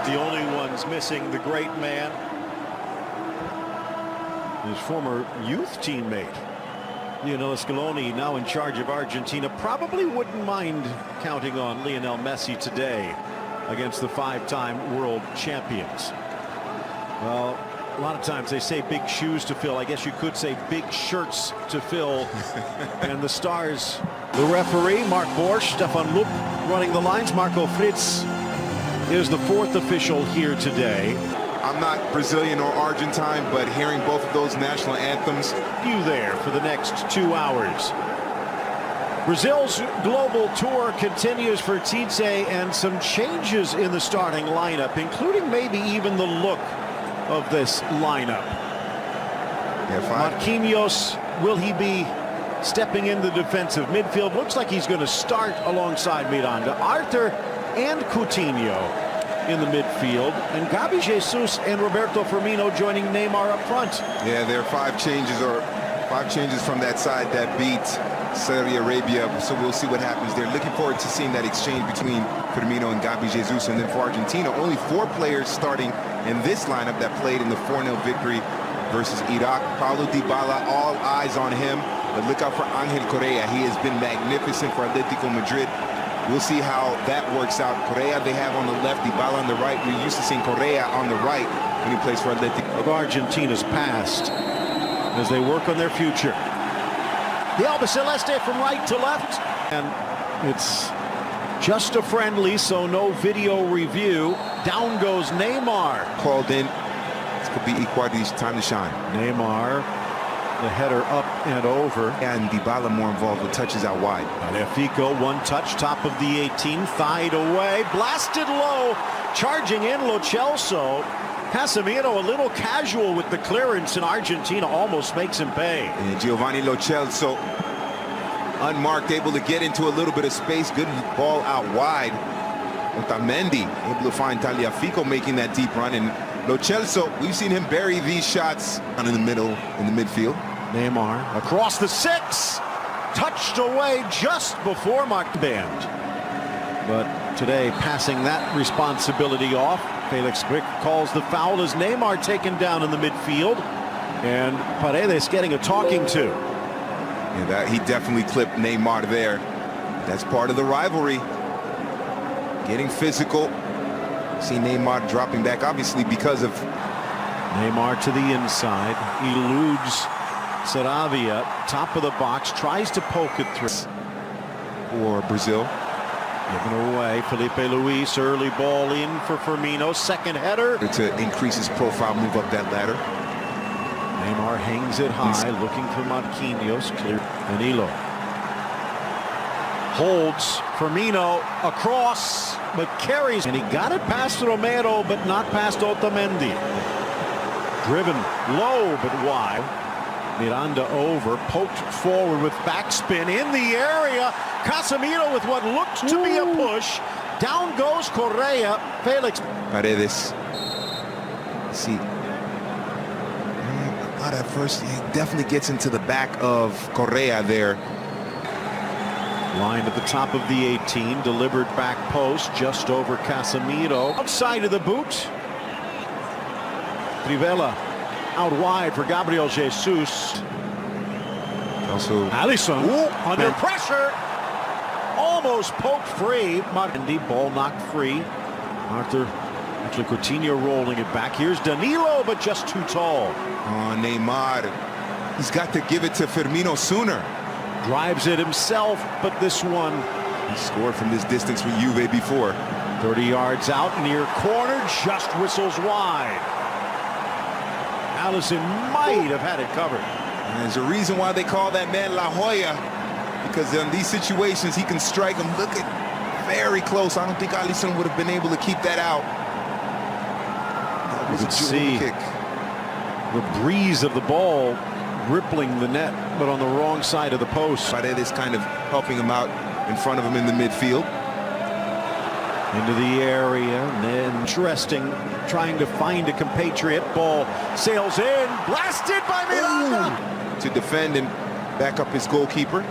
the only ones missing the great man. His former youth teammate, Lionel Scaloni, now in charge of Argentina, probably wouldn't mind counting on Lionel Messi today against the five-time world champions. Well, a lot of times they say big shoes to fill. I guess you could say big shirts to fill. And the stars, the referee, Mark Borsch, Stefan Lupp running the lines. Marco Fritz is the fourth official here today. I'm not Brazilian or Argentine, but hearing both of those national anthems. You there for the next 2 hours. Brazil's global tour continues for Tite, and some changes in the starting lineup, including maybe even the look of this lineup. Marquinhos, will he be stepping in the defensive midfield? Looks like he's going to start alongside Miranda. Arthur and Coutinho in the midfield, and Gabi Jesus and Roberto Firmino joining Neymar up front. Yeah, there are five changes from that side that beat Saudi Arabia, so we'll see what happens there. Looking forward to seeing that exchange between Firmino and Gabi Jesus. And then for Argentina, only 4 players starting in this lineup that played in the 4-0 victory versus Iraq. Paulo Dybala, all eyes on him, but look out for Angel Correa. He has been magnificent for Atletico Madrid. We'll see how that works out. Correa they have on the left, Dybala on the right. We're used to seeing Correa on the right when he plays for Atletico. Of Argentina's past as they work on their future. The Albiceleste from right to left, and it's just a friendly, so no video review. Down goes Neymar. Called in. This could be Icardi's time to shine. Neymar, the header up and over. And Dybala more involved with touches out wide. Fico, one touch, top of the 18, thied away, blasted low, charging in Lo Celso. Casemiro a little casual with the clearance, and Argentina almost makes him pay. And Giovanni Lo Celso, unmarked, able to get into a little bit of space. Good ball out wide. Otamendi able to find Tagliafico making that deep run. And Lo Celso, we've seen him bury these shots in the middle, in the midfield. Neymar across the 6, touched away just before marked band. But today, passing that responsibility off. Felix Quick calls the foul as Neymar taken down in the midfield, and Paredes getting a talking to. Yeah, that he definitely clipped Neymar there. That's part of the rivalry. Getting physical. See Neymar dropping back, obviously because of Neymar to the inside, eludes Saravia, top of the box, tries to poke it through. For Brazil. Given away, Felipe Luis, early ball in for Firmino, second header. To increase his profile, move up that ladder. Neymar hangs it high, looking for Marquinhos, clear. Danilo holds Firmino across, but carries. And he got it past Romero, but not past Otamendi. Driven low, but wide. Miranda over, poked forward with backspin in the area. Casemiro with what looked to be a push. Down goes Correa. Felix. Paredes. See. Not at first. He definitely gets into the back of Correa there. Line at the top of the 18. Delivered back post just over Casemiro. Outside of the boot. Trivela out wide for Gabriel Jesus. Also Alisson under pressure. Almost poked free. Martindi, ball knocked free. Arthur, actually Coutinho rolling it back. Here's Danilo, but just too tall. Oh, Neymar. He's got to give it to Firmino sooner. Drives it himself, but this one. He scored from this distance with Juve before. 30 yards out, near corner, just whistles wide. Alisson might have had it covered. And there's a reason why they call that man La Joya, because in these situations he can strike them. Look at, very close. I don't think Alisson would have been able to keep that out. That was a see kick. The breeze of the ball rippling the net, but on the wrong side of the post. Paredes kind of helping him out in front of him in the midfield. Into the area, and then interesting, trying to find a compatriot. Ball sails in, blasted by Miranda. To defend and back up his goalkeeper.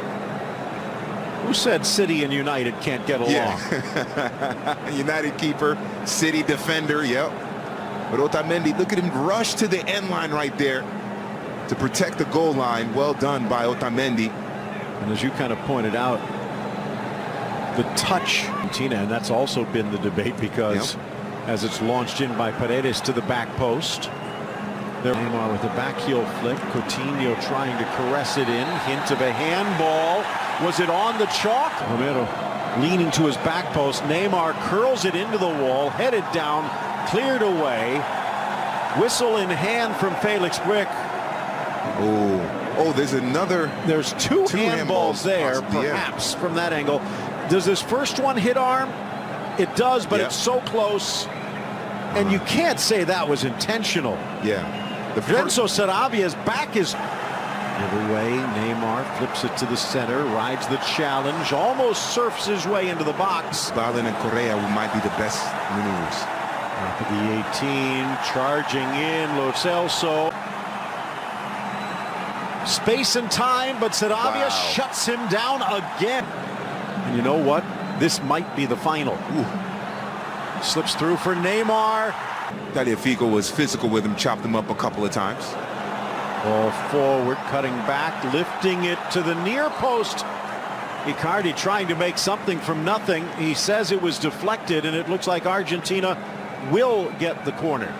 Who said City and United can't get along? Yeah. United keeper, City defender, yep. But Otamendi, look at him rush to the end line right there to protect the goal line. Well done by Otamendi. And as you kind of pointed out, the touch, Argentina, and that's also been the debate because as it's launched in by Paredes to the back post. There Neymar with a back heel flick. Coutinho trying to caress it in. Hint of a handball. Was it on the chalk? Romero leaning to his back post. Neymar curls it into the wall, headed down, cleared away. Whistle in hand from Felix Brick. Oh, there's another. There's two handballs there, perhaps, from that angle. Does this first one hit arm? It does, but it's so close. And you can't say that was intentional. Yeah. Renzo Sarabia's back is the other way. Neymar flips it to the center, rides the challenge, almost surfs his way into the box. Balin and Correa might be the best maneuvers. Top of the 18, charging in, Lo Celso. Space and time, but Sarabia shuts him down again. And you know what? This might be the final. Slips through for Neymar. Tagliafico was physical with him, chopped him up a couple of times. Ball forward, cutting back, lifting it to the near post. Icardi trying to make something from nothing. He says it was deflected, and it looks like Argentina will get the corner.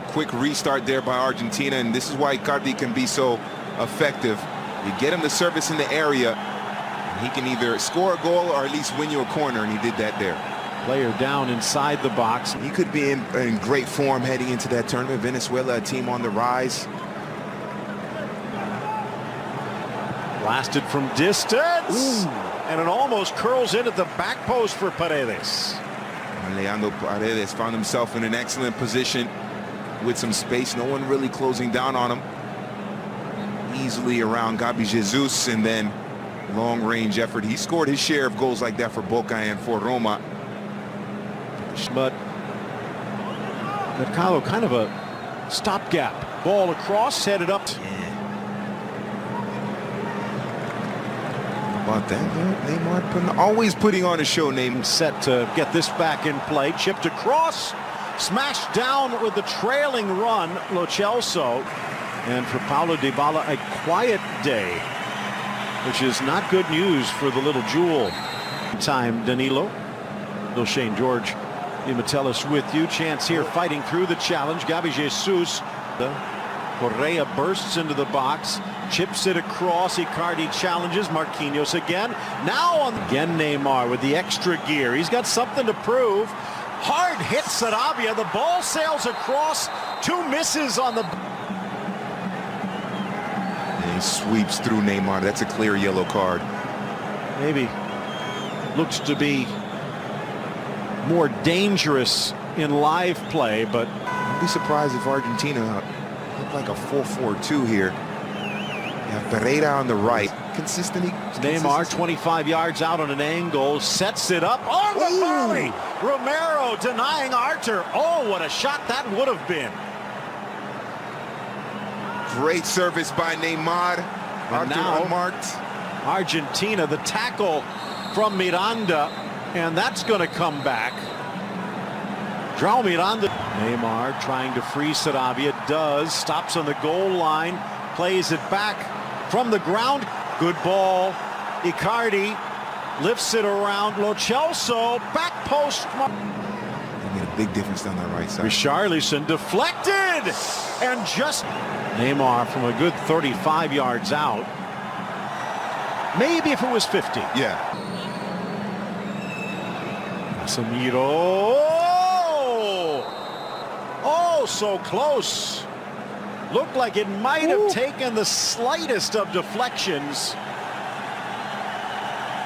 Quick restart there by Argentina, and this is why Icardi can be so effective. You get him the service in the area, and he can either score a goal or at least win you a corner, and he did that there. Player down inside the box. He could be in great form heading into that tournament. Venezuela, a team on the rise. Blasted from distance. And it almost curls in at the back post for Paredes. Leandro Paredes found himself in an excellent position with some space. No one really closing down on him. Easily around Gabi Jesus, and then long-range effort. He scored his share of goals like that for Boca and for Roma. But Mercado, kind of a stopgap. Ball across, headed up. About that, Neymar always putting on a show. Neymar set to get this back in play. Chipped across, smashed down with the trailing run, Lo Celso. And for Paulo Dybala, a quiet day, which is not good news for the little jewel. Time, Danilo. Bill Shane George, Metellus with you. Chance here fighting through the challenge. Gabi Jesus. Correa bursts into the box, chips it across. Icardi challenges. Marquinhos again. Now again Neymar with the extra gear. He's got something to prove. Hard hit Sarabia. The ball sails across. Two misses on the. And he sweeps through Neymar. That's a clear yellow card. Maybe looks to be more dangerous in live play, but I'd be surprised if Argentina looked like a 4-4-2 here. You have Pereira on the right. Consistently. Neymar 25 yards out on an angle, sets it up on the volley. Romero denying Arter. Oh, what a shot that would have been. Great service by Neymar. Arter unmarked. Argentina, the tackle from Miranda, and that's going to come back. João Miranda. Neymar trying to free Sarabia, does, stops on the goal line, plays it back from the ground. Good ball. Icardi lifts it around. Lo Celso, back post. They made a big difference down that right side. Richarlison deflected, and just Neymar from a good 35 yards out. Maybe if it was 50. Yeah. Casemiro. Oh, so close. Looked like it might have taken the slightest of deflections.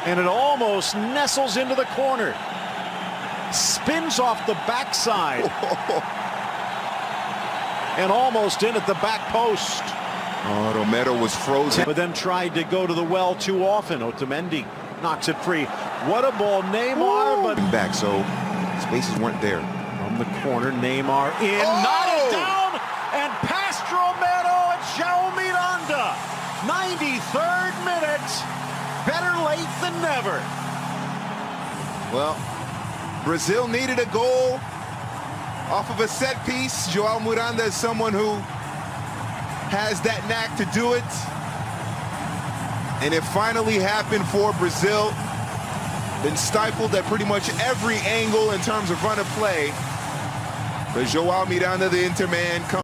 And it almost nestles into the corner. Spins off the backside. And almost in at the back post. Oh, Romero was frozen. But then tried to go to the well too often. Otamendi knocks it free. What a ball, Neymar. But back, so spaces weren't there. From the corner, Neymar in, knotted down, and past Romero and João Miranda. 93rd minute. Better late than never. Well, Brazil needed a goal off of a set piece. Joao Miranda is someone who has that knack to do it. And it finally happened for Brazil. Been stifled at pretty much every angle in terms of run of play. But Joao Miranda, the Inter man, comes